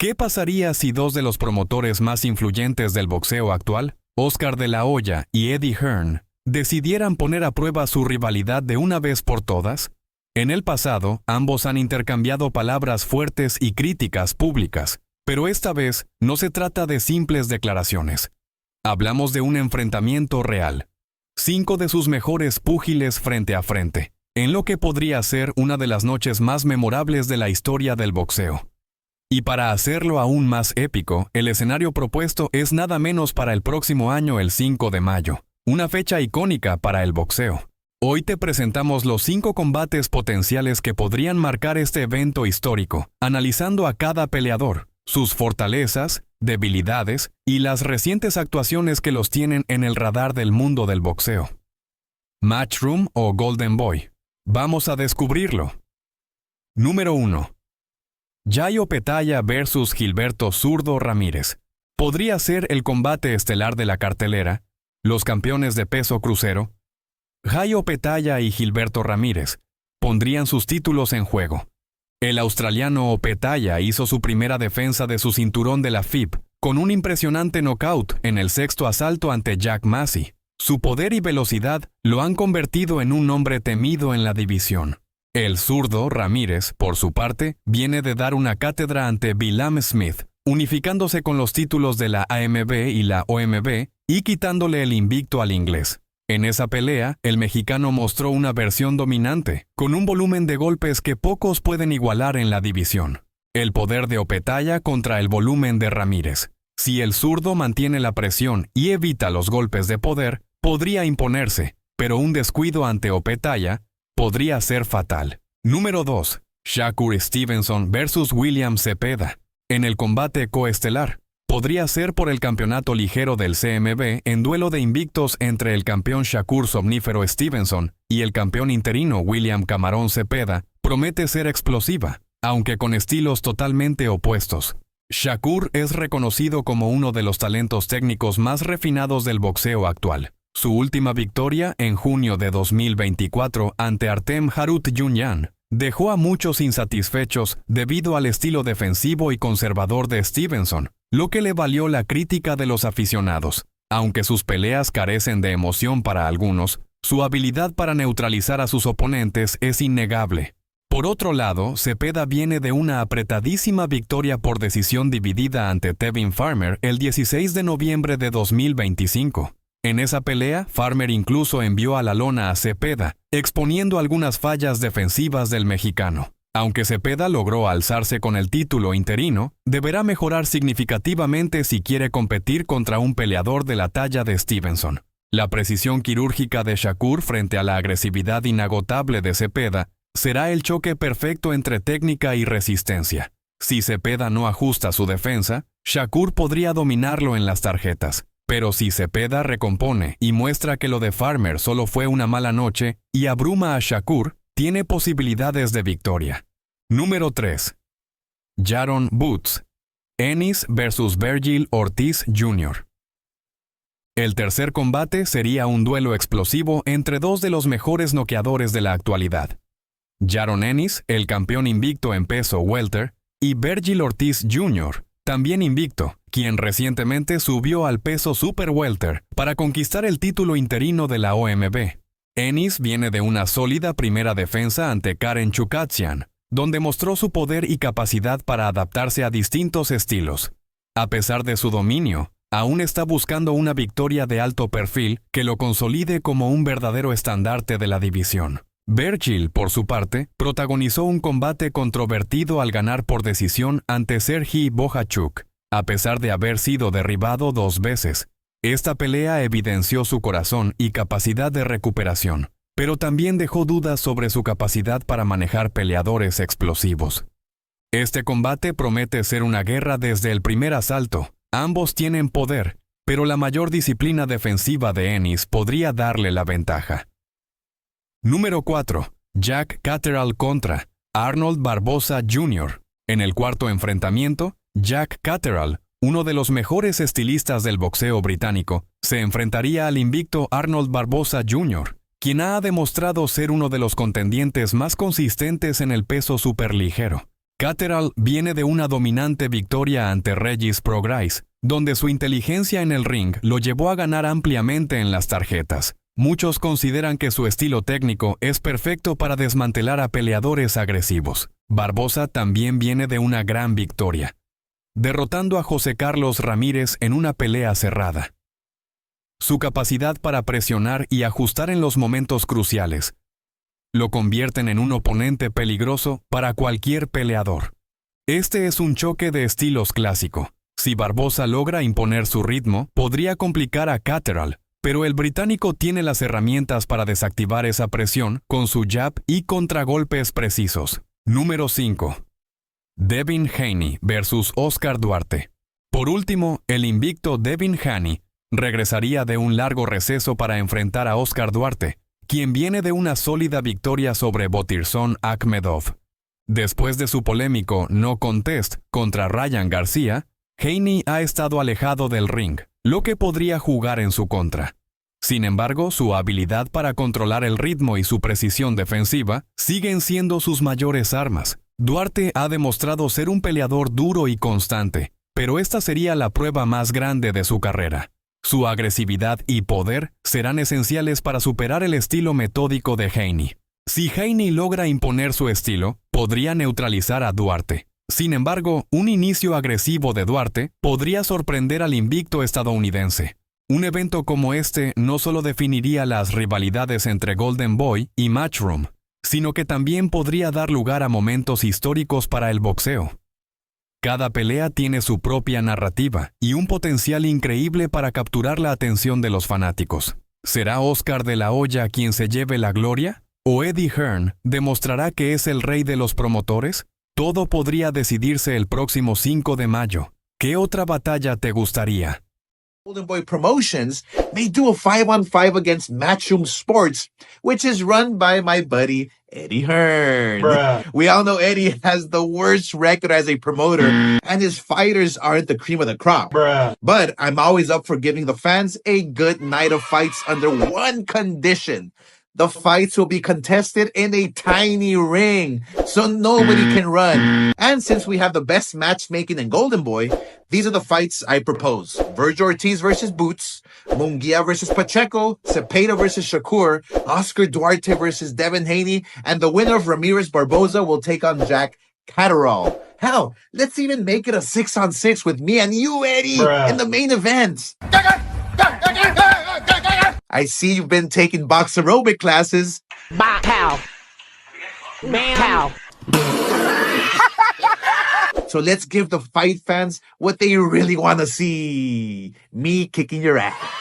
¿Qué pasaría si dos de los promotores más influyentes del boxeo actual, Oscar de la Hoya y Eddie Hearn, decidieran poner a prueba su rivalidad de una vez por todas? En el pasado, ambos han intercambiado palabras fuertes y críticas públicas, pero esta vez no se trata de simples declaraciones. Hablamos de un enfrentamiento real. 5 de sus mejores púgiles frente a frente, en lo que podría ser una de las noches más memorables de la historia del boxeo. Y para hacerlo aún más épico, el escenario propuesto es nada menos para el próximo año, el 5 de mayo, una fecha icónica para el boxeo. Hoy te presentamos los 5 combates potenciales que podrían marcar este evento histórico, analizando a cada peleador, sus fortalezas, debilidades y las recientes actuaciones que los tienen en el radar del mundo del boxeo. Matchroom o Golden Boy. Vamos a descubrirlo. Número 1. Jai Opetaia vs Gilberto Zurdo Ramírez. Podría ser el combate estelar de la cartelera. Los campeones de peso crucero, Jai Opetaia y Gilberto Ramírez, pondrían sus títulos en juego. El australiano Opetaia hizo su primera defensa de su cinturón de la FIB con un impresionante knockout en el 6º asalto ante Jack Massey. Su poder y velocidad lo han convertido en un hombre temido en la división. El zurdo Ramírez, por su parte, viene de dar una cátedra ante Billam Smith, unificándose con los títulos de la AMB y la OMB y quitándole el invicto al inglés. En esa pelea, el mexicano mostró una versión dominante, con un volumen de golpes que pocos pueden igualar en la división. El poder de Opetaia contra el volumen de Ramírez. Si el zurdo mantiene la presión y evita los golpes de poder, podría imponerse, pero un descuido ante Opetaia podría ser fatal. Número 2. Shakur Stevenson vs William Zepeda. En el combate coestelar, podría ser por el campeonato ligero del CMB en duelo de invictos entre el campeón Shakur Somnífero Stevenson y el campeón interino William Camarón Zepeda. Promete ser explosiva, aunque con estilos totalmente opuestos. Shakur es reconocido como uno de los talentos técnicos más refinados del boxeo actual. Su última victoria, en junio de 2024, ante Artem Harutyunyan, dejó a muchos insatisfechos debido al estilo defensivo y conservador de Stevenson, lo que le valió la crítica de los aficionados. Aunque sus peleas carecen de emoción para algunos, su habilidad para neutralizar a sus oponentes es innegable. Por otro lado, Zepeda viene de una apretadísima victoria por decisión dividida ante Tevin Farmer el 16 de noviembre de 2025. En esa pelea, Farmer incluso envió a la lona a Zepeda, exponiendo algunas fallas defensivas del mexicano. Aunque Zepeda logró alzarse con el título interino, deberá mejorar significativamente si quiere competir contra un peleador de la talla de Stevenson. La precisión quirúrgica de Shakur frente a la agresividad inagotable de Zepeda será el choque perfecto entre técnica y resistencia. Si Zepeda no ajusta su defensa, Shakur podría dominarlo en las tarjetas. Pero si Zepeda recompone y muestra que lo de Farmer solo fue una mala noche y abruma a Shakur, tiene posibilidades de victoria. Número 3. Jaron Boots. Ennis vs Vergil Ortiz Jr. El tercer combate sería un duelo explosivo entre dos de los mejores noqueadores de la actualidad. Jaron Ennis, el campeón invicto en peso welter, y Vergil Ortiz Jr., también invicto, quien recientemente subió al peso super welter para conquistar el título interino de la OMB. Ennis viene de una sólida primera defensa ante Karen Chukatsian, donde mostró su poder y capacidad para adaptarse a distintos estilos. A pesar de su dominio, aún está buscando una victoria de alto perfil que lo consolide como un verdadero estandarte de la división. Vergil, por su parte, protagonizó un combate controvertido al ganar por decisión ante Serhii Bohachuk. A pesar de haber sido derribado 2 veces, esta pelea evidenció su corazón y capacidad de recuperación, pero también dejó dudas sobre su capacidad para manejar peleadores explosivos. Este combate promete ser una guerra desde el primer asalto. Ambos tienen poder, pero la mayor disciplina defensiva de Ennis podría darle la ventaja. Número 4. Jack Catterall contra Arnold Barboza Jr. En el cuarto enfrentamiento, Jack Catterall, uno de los mejores estilistas del boxeo británico, se enfrentaría al invicto Arnold Barboza Jr., quien ha demostrado ser uno de los contendientes más consistentes en el peso superligero. Catterall viene de una dominante victoria ante Regis Prograis, donde su inteligencia en el ring lo llevó a ganar ampliamente en las tarjetas. Muchos consideran que su estilo técnico es perfecto para desmantelar a peleadores agresivos. Barbosa también viene de una gran victoria, derrotando a José Carlos Ramírez en una pelea cerrada. Su capacidad para presionar y ajustar en los momentos cruciales lo convierten en un oponente peligroso para cualquier peleador. Este es un choque de estilos clásico. Si Barbosa logra imponer su ritmo, podría complicar a Catterall, pero el británico tiene las herramientas para desactivar esa presión con su jab y contragolpes precisos. Número 5. Devin Haney versus Oscar Duarte. Por último, el invicto Devin Haney regresaría de un largo receso para enfrentar a Oscar Duarte, quien viene de una sólida victoria sobre Botirson Akhmedov. Después de su polémico no contest contra Ryan García, Haney ha estado alejado del ring, lo que podría jugar en su contra. Sin embargo, su habilidad para controlar el ritmo y su precisión defensiva siguen siendo sus mayores armas. Duarte ha demostrado ser un peleador duro y constante, pero esta sería la prueba más grande de su carrera. Su agresividad y poder serán esenciales para superar el estilo metódico de Haney. Si Haney logra imponer su estilo, podría neutralizar a Duarte. Sin embargo, un inicio agresivo de Duarte podría sorprender al invicto estadounidense. Un evento como este no solo definiría las rivalidades entre Golden Boy y Matchroom, sino que también podría dar lugar a momentos históricos para el boxeo. Cada pelea tiene su propia narrativa y un potencial increíble para capturar la atención de los fanáticos. ¿Será Oscar de la Hoya quien se lleve la gloria? ¿O Eddie Hearn demostrará que es el rey de los promotores? Todo podría decidirse el próximo 5 de mayo. ¿Qué otra batalla te gustaría? Golden Boy Promotions may do a 5-on-5 against Matchroom Sports, which is run by my buddy Eddie Hearn. Bruh. We all know Eddie has the worst record as a promoter, and his fighters aren't the cream of the crop. Bruh. But I'm always up for giving the fans a good night of fights under one condition. The fights will be contested in a tiny ring, so nobody can run. And since we have the best matchmaking in Golden Boy, these are the fights I propose. Virgil Ortiz versus Boots, Munguia versus Pacheco, Cepeda versus Shakur, Oscar Duarte versus Devin Haney, and the winner of Ramirez Barboza will take on Jack Catterall. Hell, let's even make it a 6-on-6 with me and you, Eddie, Bruh. in the main event. I see you've been taking box aerobic classes. Bop, pow. Bam, pow. So let's give the fight fans what they really want to see. Me kicking your ass.